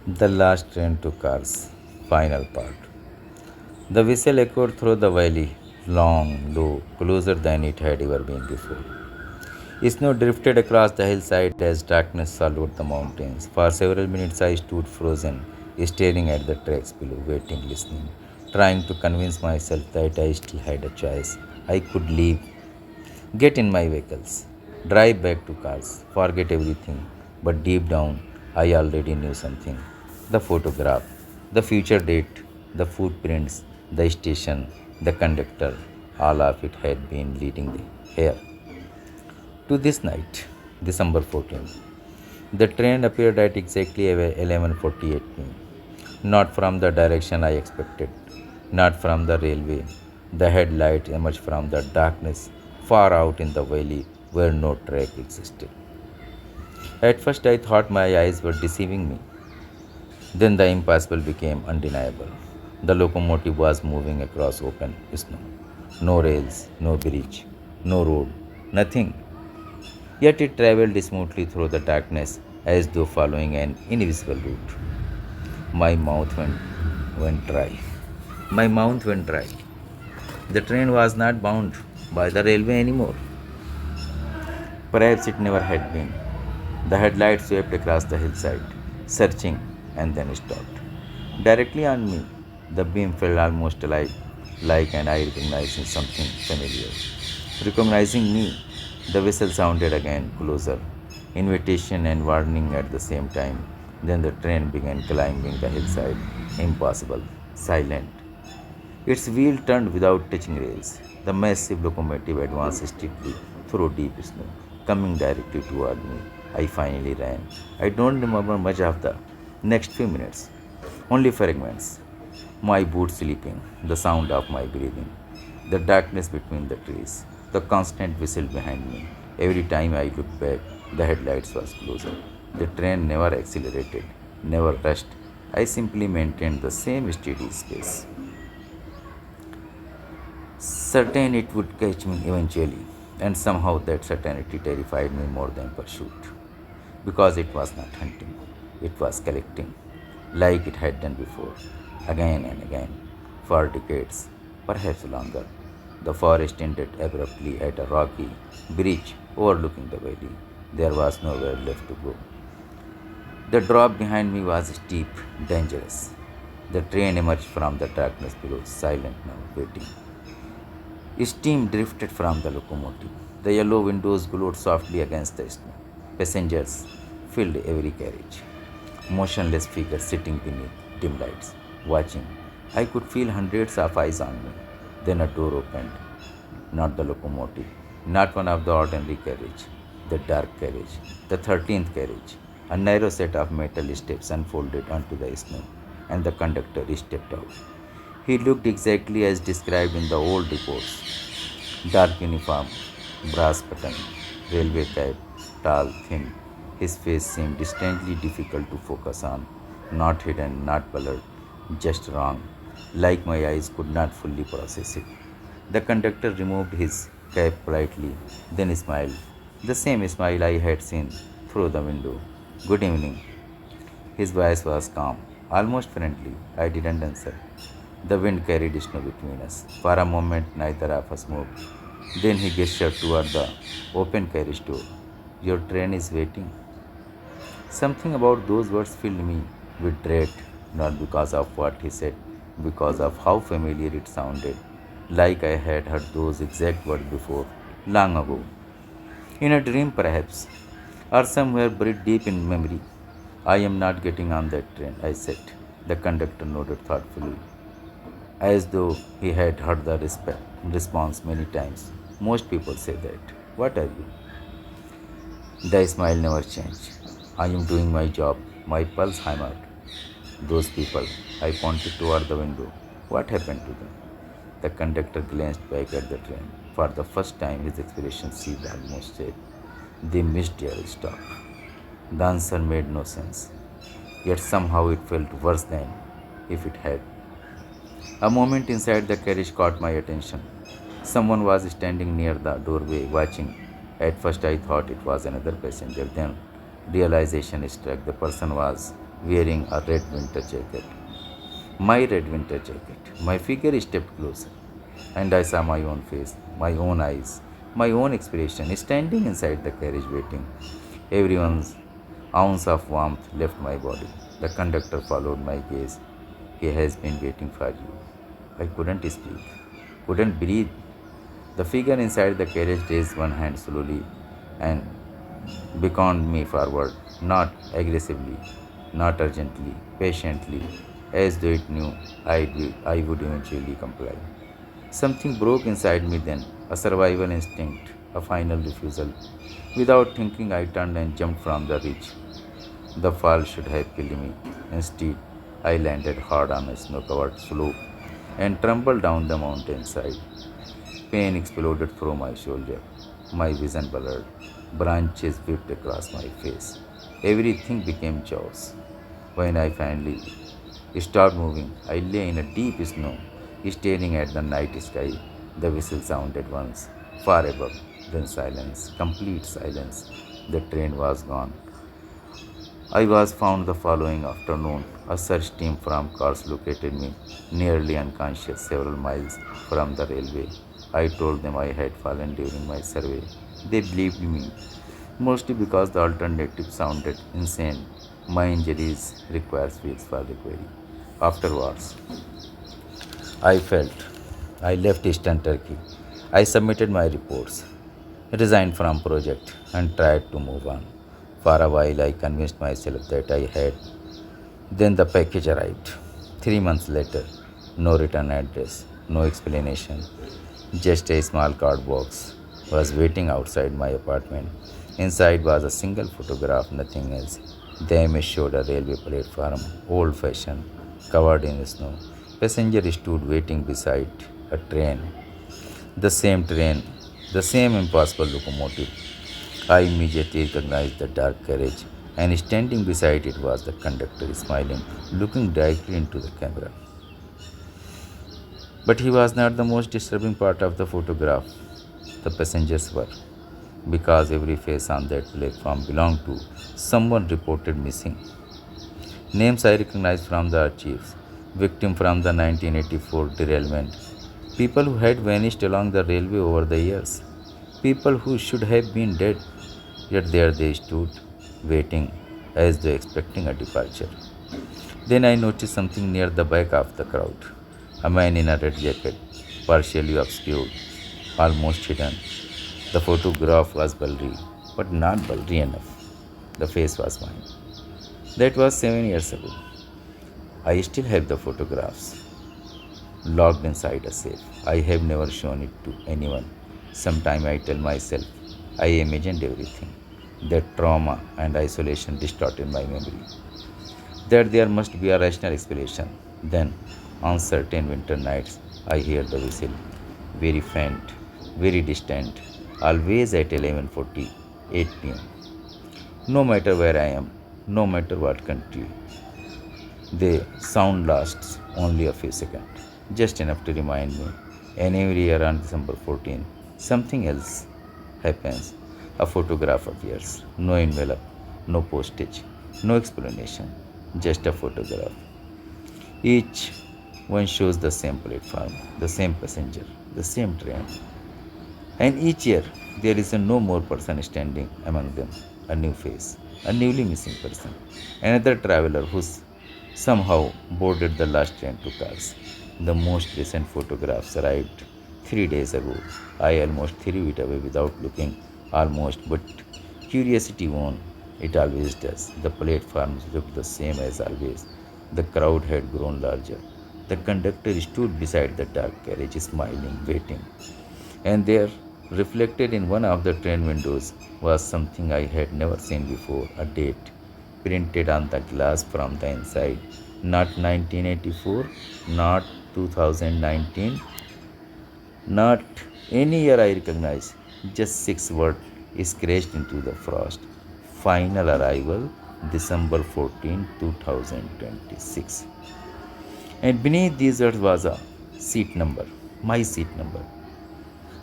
The last train to Cars, final part. The whistle echoed through the valley, long, low, closer than it had ever been before. Snow drifted across the hillside as darkness swallowed the mountains. For several minutes I stood frozen, staring at the tracks below, waiting, listening, trying to convince myself that I still had a choice. I could leave, get in my vehicles, drive back to Cars, forget everything. But deep down, I already knew something. The photograph, the future date, the footprints, the station, the conductor, all of it had been leading me here. To this night, December 14th. The train appeared at exactly 11:48 p.m. Not from the direction I expected, not from the railway. The headlight emerged from the darkness far out in the valley where no track existed. At first, I thought my eyes were deceiving me. Then the impossible became undeniable. The locomotive was moving across open snow. No rails, no bridge, no road, nothing. Yet it traveled smoothly through the darkness as though following an invisible route. My went dry. My mouth went dry. The train was not bound by the railway anymore. Perhaps it never had been. The headlights swept across the hillside, searching, and then stopped. Directly on me, the beam felt almost alive, like an eye recognizing something familiar. Recognizing me, the whistle sounded again, closer, invitation and warning at the same time. Then the train began climbing the hillside, impossible, silent. Its wheel turned without touching rails. The massive locomotive advanced steadily through deep snow, coming directly toward me. I finally ran. I don't remember much of the next few minutes, only fragments. My boots sleeping, the sound of my breathing, the darkness between the trees, the constant whistle behind me. Every time I looked back, the headlights was closer. The train never accelerated, never rushed. I simply maintained the same steady pace, certain it would catch me eventually, and somehow that certainty terrified me more than pursuit, because it was not hunting, it was collecting, like it had done before, again and again, for decades, perhaps longer. The forest ended abruptly at a rocky bridge overlooking the valley. There was nowhere left to go. The drop behind me was steep, dangerous. The train emerged from the darkness below, silent now, waiting. Steam drifted from the locomotive. The yellow windows glowed softly against the snow. Passengers filled every carriage. Motionless figures sitting beneath dim lights, watching. I could feel hundreds of eyes on me. Then a door opened. Not the locomotive, not one of the ordinary carriage, the dark carriage, the 13th carriage. A narrow set of metal steps unfolded onto the snow, and the conductor stepped out. He looked exactly as described in the old reports. Dark uniform, brass button, railway cap, tall, thin. His face seemed distinctly difficult to focus on, not hidden, not blurred, just wrong, like my eyes could not fully process it. The conductor removed his cap politely, then smiled. The same smile I had seen through the window. Good evening. His voice was calm, almost friendly. I didn't answer. The wind carried snow between us. For a moment, neither of us moved. Then he gestured toward the open carriage door. Your train is waiting. Something about those words filled me with dread, not because of what he said, because of how familiar it sounded, like I had heard those exact words before, long ago. In a dream, perhaps, or somewhere buried deep in memory. I am not getting on that train, I said. The conductor nodded thoughtfully, as though he had heard the response many times. Most people say that. What are you? The smile never changed. I am doing my job. My pulse hammered. Those people. I pointed toward the window. What happened to them? The conductor glanced back at the train. For the first time, his expression seemed almost sad. They missed their stop. The answer made no sense. Yet somehow it felt worse than if it had. A moment inside the carriage caught my attention. Someone was standing near the doorway watching. At first I thought it was another passenger. Then realization struck. The person was wearing a red winter jacket. My red winter jacket. My figure stepped closer, and I saw my own face, my own eyes, my own expression, standing inside the carriage waiting. Everyone's ounce of warmth left my body. The conductor followed my gaze. He has been waiting for you. I couldn't speak, couldn't breathe. The figure inside the carriage raised one hand slowly and beckoned me forward, not aggressively, not urgently, patiently, as though it knew I would eventually comply. Something broke inside me then, a survival instinct, a final refusal. Without thinking, I turned and jumped from the ridge. The fall should have killed me. Instead, I landed hard on a snow covered slope and tumbled down the mountainside. Pain exploded through my shoulder. My vision blurred. Branches whipped across my face. Everything became chaos. When I finally stopped moving, I lay in a deep snow, staring at the night sky. The whistle sounded once, far above, then silence, complete silence. The train was gone. I was found the following afternoon. A search team from cars located me, nearly unconscious, several miles from the railway. I told them I had fallen during my survey. They believed me, mostly because the alternative sounded insane. My injuries required weeks for recovery. Afterwards, I felt I left Eastern Turkey. I submitted my reports, resigned from project, and tried to move on. For a while, I convinced myself that I had. Then the package arrived. 3 months later, no return address, no explanation. Just a small card box was waiting outside my apartment. Inside was a single photograph, nothing else. The image showed a railway platform, old fashioned, covered in snow. Passenger stood waiting beside a train, the same impossible locomotive. I immediately recognized the dark carriage, and standing beside it was the conductor, smiling, looking directly into the camera. But he was not the most disturbing part of the photograph. The passengers were, because every face on that platform belonged to someone reported missing. Names I recognized from the archives, victim from the 1984 derailment, people who had vanished along the railway over the years, people who should have been dead, yet there they stood, waiting as though expecting a departure. Then I noticed something near the back of the crowd. A man in a red jacket, partially obscured, almost hidden. The photograph was blurry, but not blurry enough. The face was mine. That was 7 years ago. I still have the photographs, locked inside a safe. I have never shown it to anyone. Sometimes I tell myself I imagined everything. That trauma and isolation distorted my memory. That there must be a rational explanation. Then, on certain winter nights, I hear the whistle, very faint, very distant, always at 11:48 p.m. No matter where I am, no matter what country, the sound lasts only a few seconds, just enough to remind me. And every year on December 14, something else happens. A photograph appears, no envelope, no postage, no explanation, just a photograph. Each one shows the same platform, the same passenger, the same train. And each year there is a no more person standing among them, a new face, a newly missing person, another traveler who's somehow boarded the last train to cars. The most recent photographs arrived 3 days ago. I almost threw it away without looking, almost, but curiosity won. It always does. The platforms looked the same as always. The crowd had grown larger. The conductor stood beside the dark carriage, smiling, waiting. And there, reflected in one of the train windows, was something I had never seen before, a date printed on the glass from the inside. Not 1984, not 2019, not any year I recognize, just 6 words scratched into the frost. Final arrival December 14, 2026. And beneath these words was a seat number, my seat number.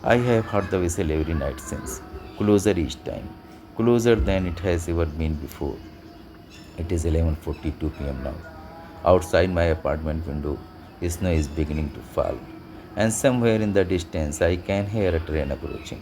I have heard the whistle every night since, closer each time, closer than it has ever been before. It is 11:42 p.m. now. Outside my apartment window, snow is beginning to fall, and somewhere in the distance I can hear a train approaching.